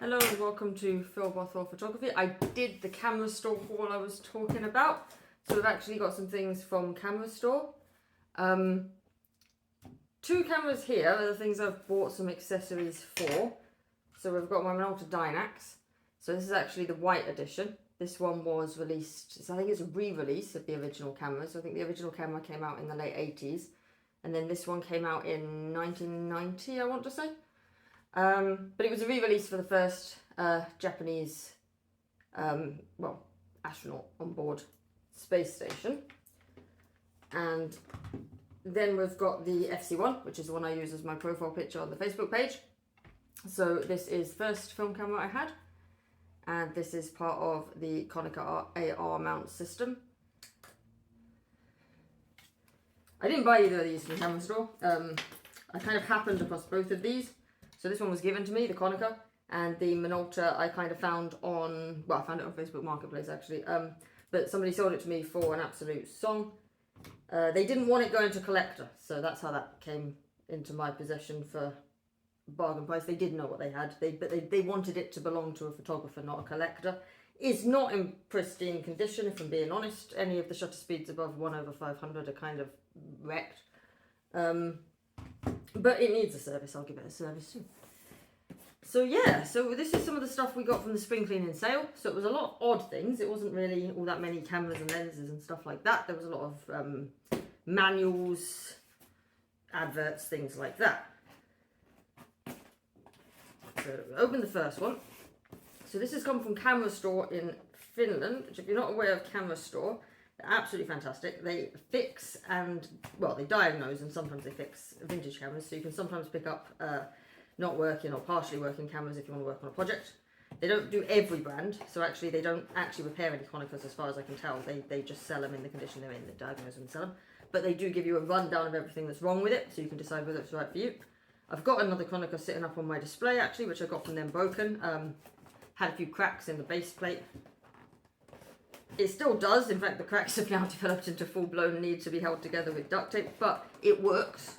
Hello and welcome to Haul Photography. I did the Kamerastore haul I was talking about. So we've actually got some things from Kamerastore. Two cameras here are the things I've bought some accessories for. So we've got my Minolta Dynax. So this is actually the white edition. This one was released, so I think it's a re-release of the original camera. So I think the original camera came out in the late 80s. And then this one came out in 1990, I want to say. But it was a re-release for the first Japanese, astronaut on board space station. And then we've got the FC1, which is the one I use as my profile picture on the Facebook page. So this is the first film camera I had. And this is part of the Konica AR mount system. I didn't buy either of these from Kamerastore. I kind of happened across both of these. So this one was given to me, the Konica, and the Minolta I kind of found on, I found it on Facebook Marketplace actually, but somebody sold it to me for an absolute song. They didn't want it going to collector, so that's how that came into my possession for bargain price. They did know what they had, but they wanted it to belong to a photographer, not a collector. It's not in pristine condition, if I'm being honest. Any of the shutter speeds above 1/500 are kind of wrecked. But it needs a service. I'll give it a service soon. So yeah, so this is some of the stuff we got from the spring cleaning sale. So it was a lot of odd things. It wasn't really all that many cameras and lenses and stuff like that. There was a lot of manuals, adverts, things like that. So open the first one. So this has come from Kamerastore in Finland, which if you're not aware of Kamerastore, they're absolutely fantastic. They fix and, they diagnose and sometimes they fix vintage cameras. So you can sometimes pick up not working or partially working cameras if you want to work on a project. They don't do every brand, so actually they don't actually repair any Konicas as far as I can tell. They just sell them in the condition they're in, they diagnose them and sell them. But they do give you a rundown of everything that's wrong with it, so you can decide whether it's right for you. I've got another Konica sitting up on my display actually, which I got from them broken. Had a few cracks in the base plate. It still does. In fact, the cracks have now developed into full-blown need to be held together with duct tape, but it works.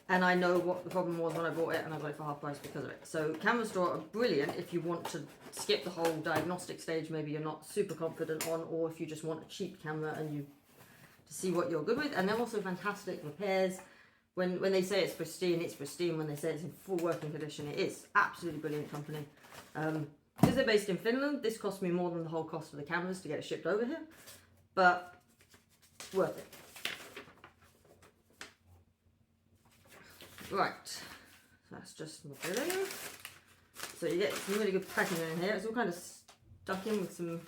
And I know what the problem was when I bought it, and I got it for half price because of it. So Kamerastore are brilliant if you want to skip the whole diagnostic stage, maybe you're not super confident on, or if you just want a cheap camera and you to see what you're good with. And they're also fantastic repairs. When they say it's pristine, it's pristine. When they say it's in full working condition, it is. Absolutely brilliant company. Because they're based in Finland, this cost me more than the whole cost of the cameras to get it shipped over here. But, worth it. Right, so that's just my filling. So you get some really good packing in here. It's all kind of stuck in with some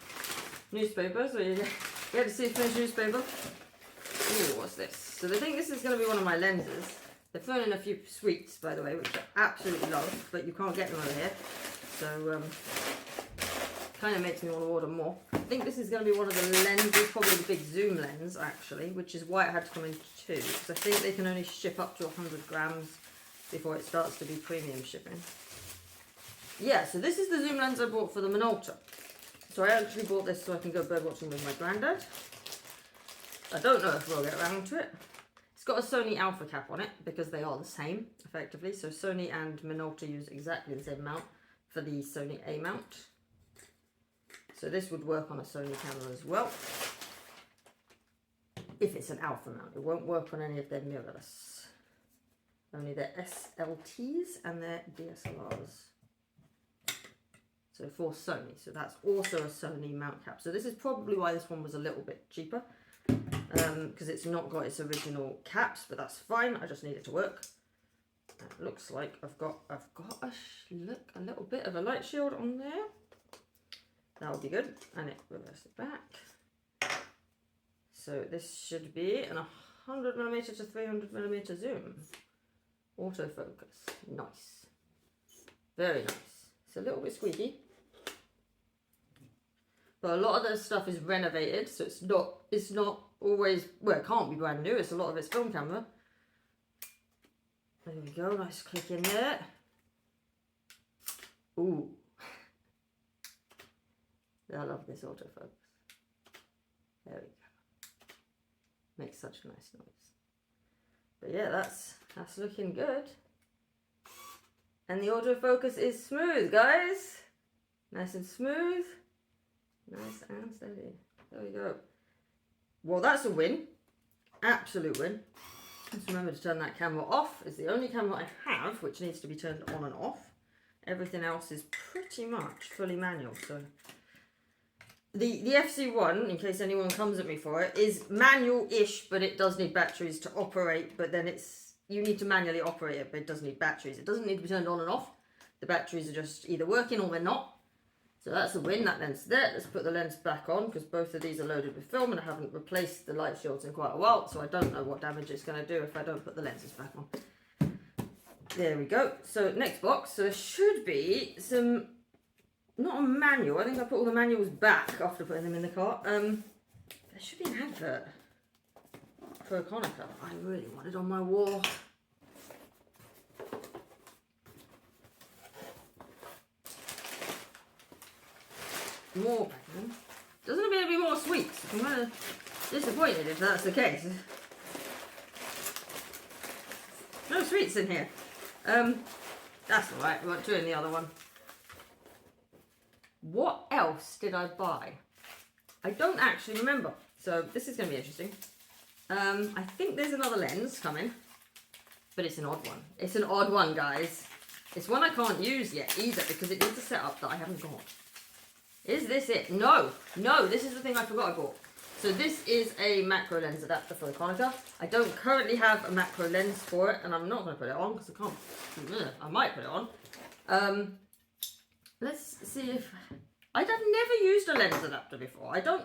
newspaper, so you get to see finished newspaper. Ooh, what's this? So they think this is going to be one of my lenses. They've thrown in a few sweets, by the way, which I absolutely love, but you can't get them over here. So, kind of makes me want to order more. I think this is going to be one of the lenses, probably the big zoom lens, actually, which is why it had to come in two. Because I think they can only ship up to 100 grams before it starts to be premium shipping. Yeah, so this is the zoom lens I bought for the Minolta. So I actually bought this so I can go bird watching with my granddad. I don't know if we'll get around to it. It's got a Sony Alpha cap on it because they are the same, effectively. So Sony and Minolta use exactly the same mount for the Sony A mount. So this would work on a Sony camera as well. If it's an Alpha mount, it won't work on any of their mirrorless. Only their SLTs and their DSLRs. So for Sony, so that's also a Sony mount cap. So this is probably why this one was a little bit cheaper. Because it's not got its original caps, but that's fine. I just need it to work. It looks like I've got a little bit of a light shield on there. That would be good. And it reverses back. So this should be an 100mm to 300mm zoom. Autofocus. Nice. Very nice. It's a little bit squeaky. But a lot of this stuff is renovated, so it's not always, it can't be brand new. It's a lot of it's film camera. There we go, nice click in there. Ooh. I love this autofocus. There we go. Makes such a nice noise. But yeah, that's looking good. And the autofocus is smooth, guys. Nice and smooth. Nice and steady. There we go. Well, that's a win. Absolute win. Just remember to turn that camera off. It's the only camera I have which needs to be turned on and off. Everything else is pretty much fully manual. So the FC1, in case anyone comes at me for it, is manual-ish, but it does need batteries to operate. But then you need to manually operate it, but it does need batteries. It doesn't need to be turned on and off. The batteries are just either working or they're not. So that's a win. That lens there. Let's put the lens back on because both of these are loaded with film and I haven't replaced the light shields in quite a while, so I don't know what damage it's going to do if I don't put the lenses back on. There we go. So next box. So there should be some, not a manual. I think I put all the manuals back after putting them in the cart. There should be an advert for a Konica. I really want it on my wall. More packing. Doesn't appear to be more sweets. I'm kind of disappointed if that's the case. No sweets in here. That's alright. We got 2 in the other one. What else did I buy? I don't actually remember. So this is going to be interesting. I think there's another lens coming, but it's an odd one. It's an odd one, guys. It's one I can't use yet either because it needs a setup that I haven't got. Is this it? No, this is the thing I forgot I bought. So this is a macro lens adapter for the Konica. I don't currently have a macro lens for it, and I'm not going to put it on because I can't. I might put it on. Let's see if... I've never used a lens adapter before. I don't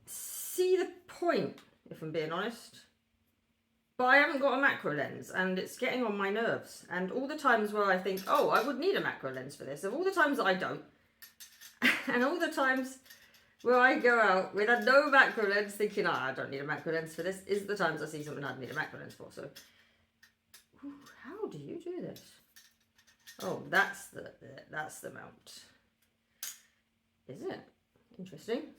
see the point, if I'm being honest. But I haven't got a macro lens, and it's getting on my nerves. And all the times where I think, oh, I would need a macro lens for this, of all the times that I don't, and all the times where I go out with a no macro lens thinking, oh, I don't need a macro lens for this, is the times I see something I'd need a macro lens for. So, ooh, how do you do this? Oh, that's the mount. Is it? Interesting.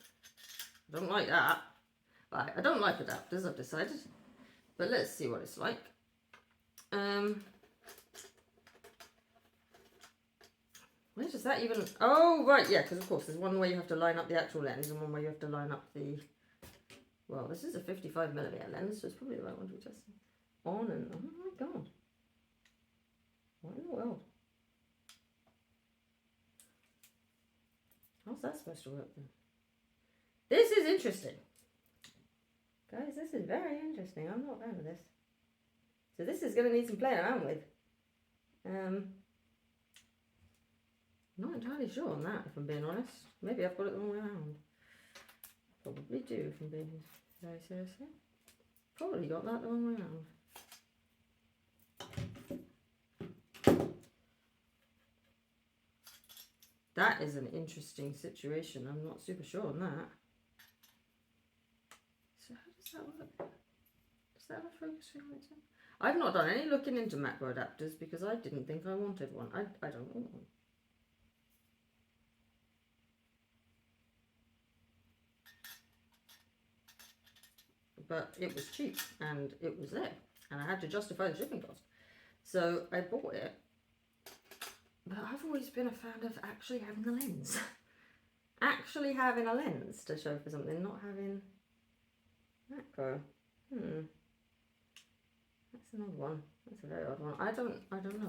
I don't like that. Right, I don't like adapters, I've decided. But let's see what it's like. Where does that even... Oh, right, yeah, because of course there's one where you have to line up the actual lens and one where you have to line up the... Well, this is a 55mm lens, so it's probably the right one to be testing. On and... Oh my god. What in the world? How's that supposed to work then? This is interesting. Guys, this is very interesting. I'm not a fan of this. So this is going to need some playing around with. Not entirely sure on that, if I'm being honest. Maybe I've got it the wrong way around. Probably do, if I'm being very serious. Probably got that the wrong way around. That is an interesting situation. I'm not super sure on that. So how does that work? Does that have a focus ring on its own? I've not done any looking into macro adapters because I didn't think I wanted one. I don't want one. But it was cheap and it was there and I had to justify the shipping cost. So I bought it. But I've always been a fan of actually having a lens. Actually having a lens to show for something, not having macro. That's an odd one. That's a very odd one. I don't know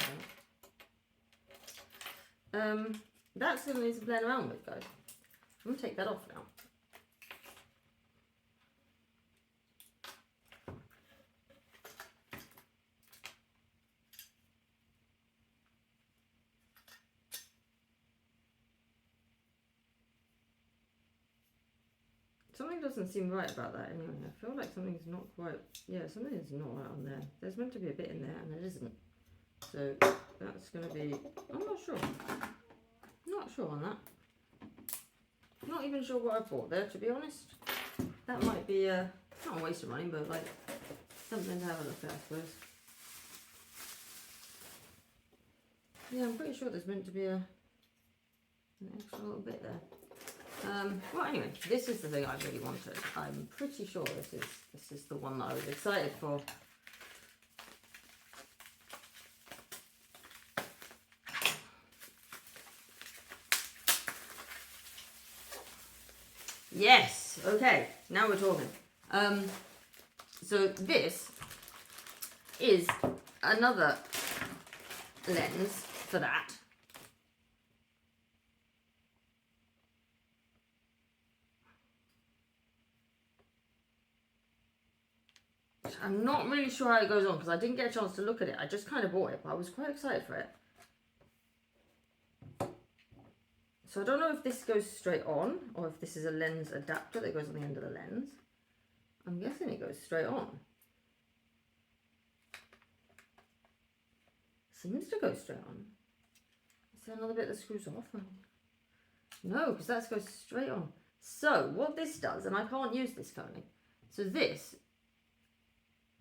that. That's going to need some playing around with, guys. I'm going to take that off now. Something doesn't seem right about that anyway. I feel like something's not quite... Yeah, something is not right on there. There's meant to be a bit in there and it isn't. So that's going to be... I'm not sure. Not sure on that. Not even sure what I bought there, to be honest. That might be not a waste of money, but like something to have a look at, I suppose. Yeah, I'm pretty sure there's meant to be an extra little bit there. Well, anyway, this is the thing I really wanted. I'm pretty sure this is the one that I was excited for. Yes, okay, now we're talking. So this is another lens for that. I'm not really sure how it goes on because I didn't get a chance to look at it. I just kind of bought it, but I was quite excited for it. So I don't know if this goes straight on or if this is a lens adapter that goes on the end of the lens. I'm guessing it goes straight on. Seems to go straight on. Is there another bit that screws off? No, because that goes straight on. So what this does, and I can't use this currently, so this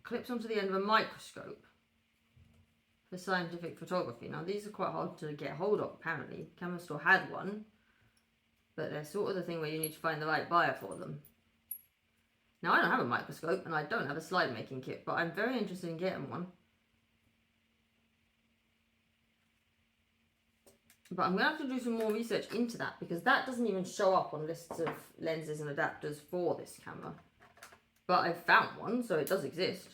clips onto the end of a microscope for scientific photography. Now these are quite hard to get hold of apparently. Kamerastore had one, but they're sort of the thing where you need to find the right buyer for them. Now I don't have a microscope and I don't have a slide making kit, but I'm very interested in getting one. But I'm going to have to do some more research into that because that doesn't even show up on lists of lenses and adapters for this camera. But I've found one, so it does exist.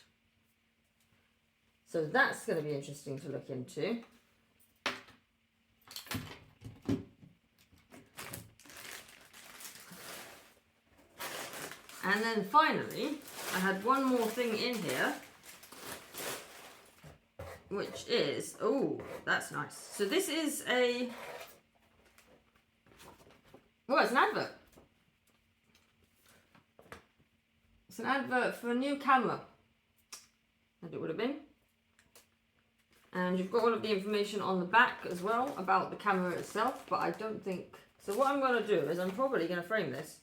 So that's going to be interesting to look into. And then finally, I had one more thing in here, which is, oh, that's nice. So this is a, well, it's an advert. It's an advert for a new camera, that it would have been. And you've got all of the information on the back as well about the camera itself, but I don't think, so what I'm going to do is I'm probably going to frame this.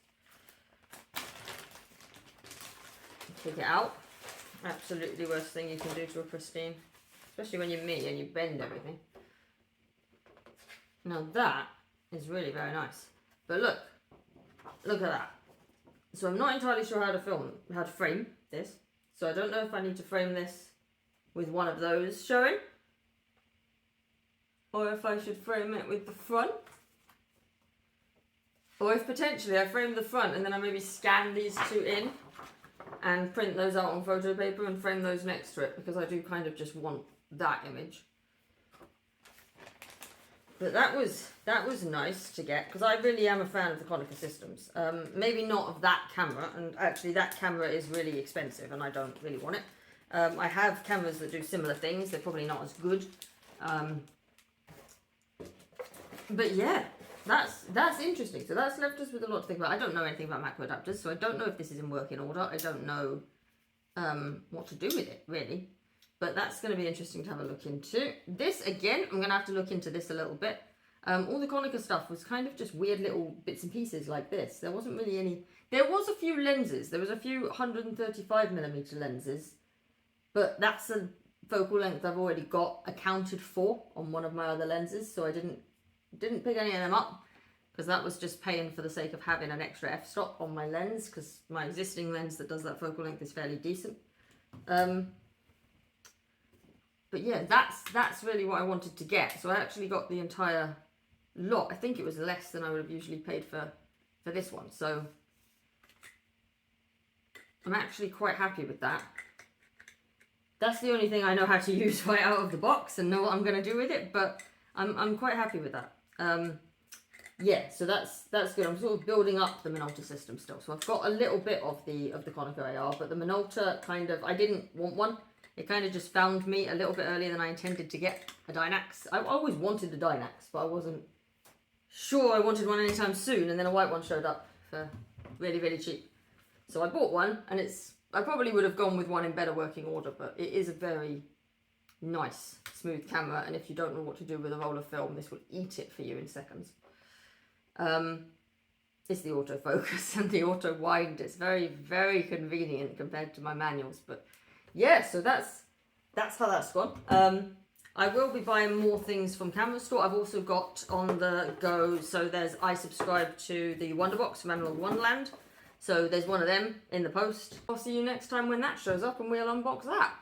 Take it out. Absolutely the worst thing you can do to a pristine. Especially when you're me and you bend everything. Now that is really very nice. But look at that. So I'm not entirely sure how to frame this. So I don't know if I need to frame this with one of those showing. Or if I should frame it with the front. Or if potentially I frame the front and then I maybe scan these two in and print those out on photo paper and frame those next to it, because I do kind of just want that image. But that was nice to get, because I really am a fan of the Konica systems. Maybe not of that camera, and actually that camera is really expensive and I don't really want it. I have cameras that do similar things, they're probably not as good. But yeah, that's interesting. So that's left us with a lot to think about. I don't know anything about macro adapters, so I don't know if this is in working order. I don't know what to do with it, really. But that's going to be interesting to have a look into. This, again, I'm going to have to look into this a little bit. All the Konica stuff was kind of just weird little bits and pieces like this. There wasn't really any... There was a few lenses. There was a few 135mm lenses. But that's a focal length I've already got accounted for on one of my other lenses. So I didn't pick any of them up, because that was just paying for the sake of having an extra f-stop on my lens, because my existing lens that does that focal length is fairly decent. But yeah, that's really what I wanted to get. So I actually got the entire lot. I think it was less than I would have usually paid for this one. So I'm actually quite happy with that. That's the only thing I know how to use right out of the box and know what I'm going to do with it, but I'm quite happy with that. Yeah, so that's good. I'm sort of building up the Minolta system still. So I've got a little bit of the Konica AR, but the Minolta kind of, I didn't want one. It kind of just found me a little bit earlier than I intended to get a Dynax. I always wanted the Dynax, but I wasn't sure I wanted one anytime soon, and then a white one showed up for really, really cheap. So I bought one, and I probably would have gone with one in better working order, but it is a very nice, smooth camera, and if you don't know what to do with a roll of film, this will eat it for you in seconds. It's the autofocus and the auto wind. It's very, very convenient compared to my manuals, but yeah, so that's how that's gone. I will be buying more things from Kamerastore. I've also got on the go, so I subscribe to the Wonderbox from Animal Wonderland, so there's one of them in the post. I'll see you next time when that shows up and we'll unbox that.